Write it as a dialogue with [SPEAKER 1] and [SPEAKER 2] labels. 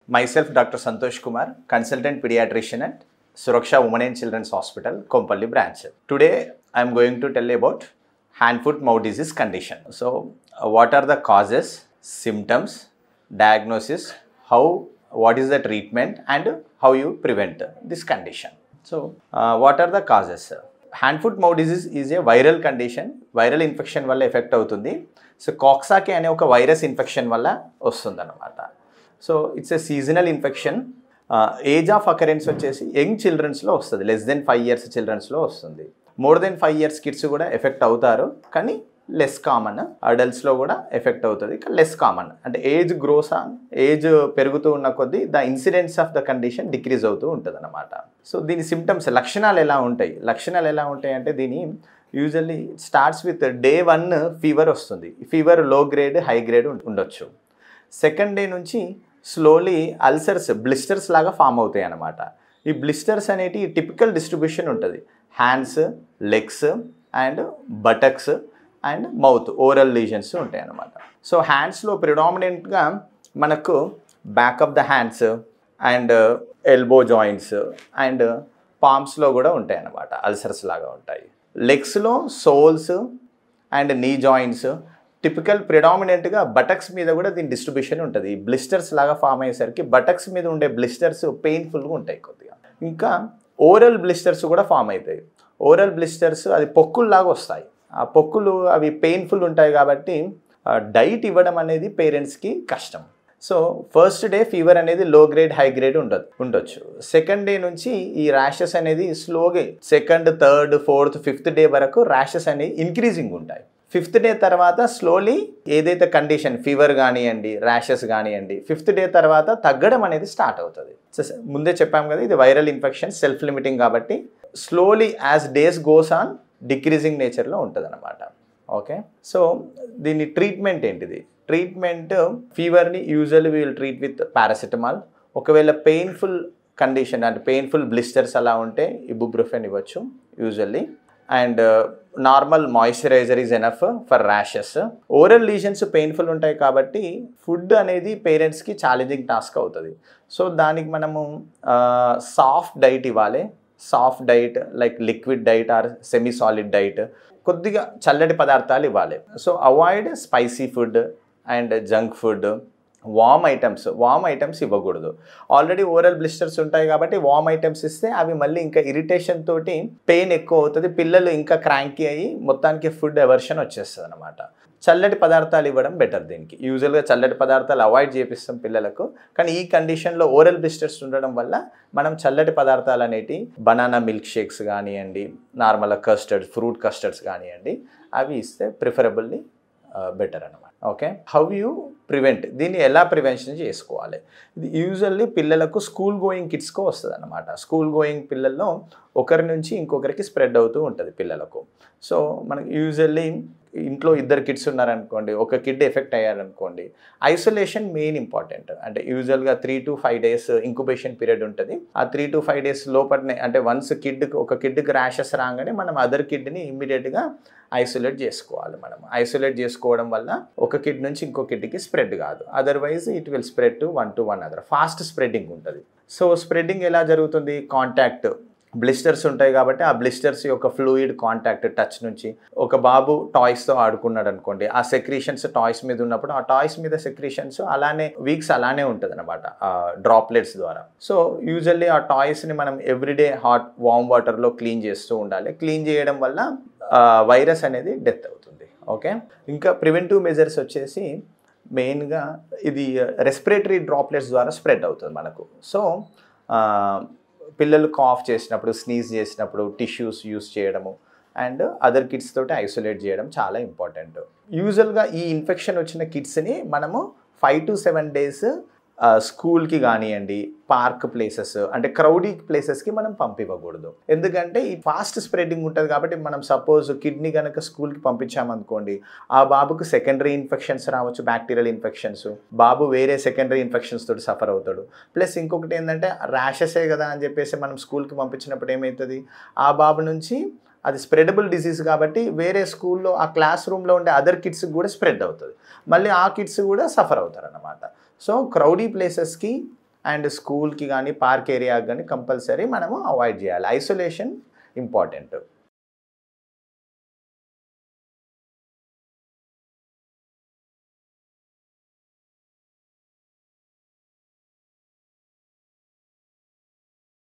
[SPEAKER 1] Myself, Dr. Santosh Kumar, consultant pediatrician at Suraksha Women and Children's Hospital, Kompally branch. Today, I am going to tell you about hand, foot, mouth disease condition. So, what are the causes, symptoms, diagnosis, what is the treatment, and how you prevent this condition. So, what are the causes? Hand, foot, mouth disease is a viral condition. Viral infection వల్ల effect అవుతుంది. So కాక్సాకి అనే ఒక virus infection వల్ల వస్తుందన్నమాట. So it's a seasonal infection. Age of occurrence వచ్చేసి young చిల్డ్రన్స్లో వస్తుంది, less than 5 years చిల్డ్రన్స్లో వస్తుంది. More than 5 years kids కూడా ఎఫెక్ట్ అవుతారు, కానీ లెస్ కామన్. అడల్ట్స్లో కూడా ఎఫెక్ట్ అవుతుంది, కానీ లెస్ కామన్. అంటే ఏజ్ పెరుగుతూ ఉన్న కొద్దీ the incidence of the condition decrease అవుతూ ఉంటుంది అన్నమాట. సో దీని సిమ్టమ్స్, లక్షణాలు ఎలా ఉంటాయి అంటే దీని usually starts with day 1 fever వస్తుంది. Fever low grade, high grade ఉండొచ్చు. సెకండ్ డే నుంచి స్లోలీ అల్సర్స్, బ్లిస్టర్స్ లాగా ఫామ్ అవుతాయి అన్నమాట. ఈ బ్లిస్టర్స్ అనేటి టిపికల్ డిస్ట్రిబ్యూషన్ ఉంటుంది. Hands, legs and buttocks and mouth, oral lesions ఉంటాయి అన్నమాట. సో హ్యాండ్స్లో ప్రిడామినెంట్గా మనకు back of the hands and elbow joints and పామ్స్లో కూడా ఉంటాయి అన్నమాట, అల్సర్స్ లాగా ఉంటాయి. లెగ్స్లో soles and knee joints, typical ప్రిడామినెంట్గా బటక్స్ మీద కూడా దీని డిస్ట్రిబ్యూషన్ ఉంటుంది. బ్లిస్టర్స్ లాగా ఫామ్ అయ్యేసరికి బటక్స్ మీద ఉండే బ్లిస్టర్స్ పెయిన్ఫుల్గా ఉంటాయి కొద్దిగా. ఇంకా ఓరల్ బ్లిస్టర్స్ కూడా ఫామ్ అవుతాయి. ఓరల్ బ్లిస్టర్స్ అది పొక్కుల్లాగా వస్తాయి. ఆ పొక్కులు అవి పెయిన్ఫుల్ ఉంటాయి కాబట్టి డైట్ ఇవ్వడం అనేది పేరెంట్స్కి కష్టం. సో ఫస్ట్ డే ఫీవర్ అనేది లో గ్రేడ్, హై గ్రేడ్ ఉండొచ్చు. సెకండ్ డే నుంచి ఈ ర్యాషెస్ అనేది స్లోగా second, third, fourth, 5th day వరకు ర్యాషెస్ అనేవి ఇంక్రీజింగ్ ఉంటాయి. 5th డే తర్వాత స్లోలీ ఏదైతే కండిషన్, ఫీవర్ కానివ్వండి, ర్యాషెస్ కానివ్వండి, 5th డే తర్వాత తగ్గడం అనేది స్టార్ట్ అవుతుంది. ముందే చెప్పాము కదా, ఇది వైరల్ ఇన్ఫెక్షన్, సెల్ఫ్ లిమిటింగ్ కాబట్టి slowly as days goes on decreasing నేచర్లో ఉంటుంది అన్నమాట. ఓకే, సో దీని ట్రీట్మెంట్ ఏంటిది? ట్రీట్మెంట్ ఫీవర్ని usually we will treat with paracetamol. ఒకవేళ పెయిన్ఫుల్ కండిషన్ అంటే పెయిన్ఫుల్ బ్లిస్టర్స్ అలా ఉంటే ఇబుప్రోఫెన్ ఇవ్వచ్చు usually. And normal moisturiser is enough for rashes. Oral lesions painful ఉంటాయి కాబట్టి ఫుడ్ అనేది పేరెంట్స్కి ఛాలెంజింగ్ టాస్క్ అవుతుంది. సో దానికి మనము సాఫ్ట్ డైట్ ఇవ్వాలి. Soft diet like liquid diet are semi solid diet, కొద్దిగా చల్లటి పదార్థాలు ఇవ్వాలి. So avoid spicy food and junk food. Warm items ఇవ్వకూడదు. ఆల్రెడీ ఓరల్ బ్లిస్టర్స్ ఉంటాయి కాబట్టి వామ్ ఐటమ్స్ ఇస్తే అవి మళ్ళీ ఇంకా ఇరిటేషన్ తోటి పెయిన్ ఎక్కువ అవుతుంది, పిల్లలు ఇంకా క్రాంకీ అయ్యి మొత్తానికి ఫుడ్ ఎవర్షన్ వచ్చేస్తుంది అనమాట. చల్లటి పదార్థాలు ఇవ్వడం బెటర్. దీనికి యూజువల్గా చల్లటి పదార్థాలు అవాయిడ్ చేపిస్తాం పిల్లలకు, కానీ ఈ కండిషన్లో ఓరల్ బ్లిస్టర్స్ ఉండడం వల్ల మనం చల్లటి పదార్థాలు అనేటి బనానా మిల్క్ షేక్స్ కానివ్వండి, నార్మల్ కస్టర్డ్స్, ఫ్రూట్ కస్టర్డ్స్ కానివ్వండి, అవి ఇస్తే ప్రిఫరబుల్లీ బెటర్ అనమాట. ఓకే, హౌ యూ ప్రివెంట్, దీన్ని ఎలా ప్రివెన్షన్ చేసుకోవాలి? ఇది యూజువల్లీ పిల్లలకు స్కూల్ గోయింగ్ కిడ్స్కు వస్తుంది అనమాట. స్కూల్ గోయింగ్ పిల్లల్లో ఒకరి నుంచి ఇంకొకరికి స్ప్రెడ్ అవుతూ ఉంటుంది పిల్లలకు. సో మనకి యూజువల్లీ ఇంట్లో 2 కిడ్స్ ఉన్నారనుకోండి, ఒక కిడ్ ఎఫెక్ట్ అయ్యారనుకోండి, ఐసోలేషన్ మెయిన్ ఇంపార్టెంట్. అంటే యూజువల్గా 3 to 5 days ఇంక్యుబేషన్ పీరియడ్ ఉంటుంది. ఆ 3 to 5 days లోపలనే, అంటే వన్స్ ఒక కిడ్కి ర్యాషెస్ రాగానే మనం అదర్ కిడ్ని ఇమ్మీడియట్గా ఐసోలేట్ చేసుకోవాలి. మనం ఐసోలేట్ చేసుకోవడం వల్ల ఒక కిడ్ నుంచి ఇంకో కిడ్కి స్ప్రెడ్ కాదు. Otherwise it will spread to one other. Fast spreading ఉంటుంది. సో స్ప్రెడ్డింగ్ ఎలా జరుగుతుంది? కాంటాక్ట్, బ్లిస్టర్స్ ఉంటాయి కాబట్టి ఆ బ్లిస్టర్స్ యొక్క ఫ్లూయిడ్ కాంటాక్ట్, టచ్ నుంచి. ఒక బాబు టాయ్స్తో ఆడుకున్నాడు అనుకోండి, ఆ సెక్రీషన్స్ టాయ్స్ మీద ఉన్నప్పుడు ఆ టాయ్స్ మీద సెక్రీషన్స్ వీక్స్ అలానే ఉంటుంది అనమాట డ్రాప్లెట్స్ ద్వారా. సో యూజువల్లీ ఆ టాయ్స్ని మనం ఎవ్రీడే వామ్ వాటర్లో క్లీన్ చేస్తూ ఉండాలి. క్లీన్ చేయడం వల్ల వైరస్ అనేది డెత్ అవుతుంది. ఓకే, ఇంకా ప్రివెంటివ్ మెజర్స్ వచ్చేసి మెయిన్గా ఇది రెస్పిరేటరీ డ్రాప్లెట్స్ ద్వారా స్ప్రెడ్ అవుతుంది మనకు. సో పిల్లలు కాఫ్ చేసినప్పుడు, స్నీజ్ చేసినప్పుడు టిష్యూస్ యూస్ చేయడము అండ్ అదర్ కిడ్స్ తోటి ఐసోలేట్ చేయడం చాలా ఇంపార్టెంట్. యూజువల్గా ఈ ఇన్ఫెక్షన్ వచ్చిన కిడ్స్ని మనము 5 to 7 days స్కూల్కి కానివ్వండి, పార్క్ ప్లేసెస్ అంటే క్రౌడీ ప్లేసెస్కి మనం పంపివ్వకూడదు. ఎందుకంటే ఈ ఫాస్ట్ స్ప్రెడ్డింగ్ ఉంటుంది కాబట్టి మనం సపోజ్ కిడ్నీ కనుక స్కూల్కి పంపించామనుకోండి, ఆ బాబుకు సెకండరీ ఇన్ఫెక్షన్స్ రావచ్చు, బ్యాక్టీరియల్ ఇన్ఫెక్షన్స్. బాబు వేరే సెకండరీ ఇన్ఫెక్షన్స్ తోటి సఫర్ అవుతాడు. ప్లస్ ఇంకొకటి ఏంటంటే ర్యాషెసే కదా అని చెప్పేసి మనం స్కూల్కి పంపించినప్పుడు ఏమవుతుంది, ఆ బాబు నుంచి అది స్ప్రెడబుల్ డిసీజ్ కాబట్టి వేరే స్కూల్లో ఆ క్లాస్ రూమ్లో ఉండే అదర్ కిడ్స్కి కూడా స్ప్రెడ్ అవుతుంది. మళ్ళీ ఆ కిడ్స్ కూడా సఫర్ అవుతారు అన్నమాట. సో క్రౌడీ ప్లేసెస్కి అండ్ స్కూల్కి కానీ పార్క్ ఏరియాకి కానీ కంపల్సరీ మనము అవాయిడ్ చేయాలి. Isolation important.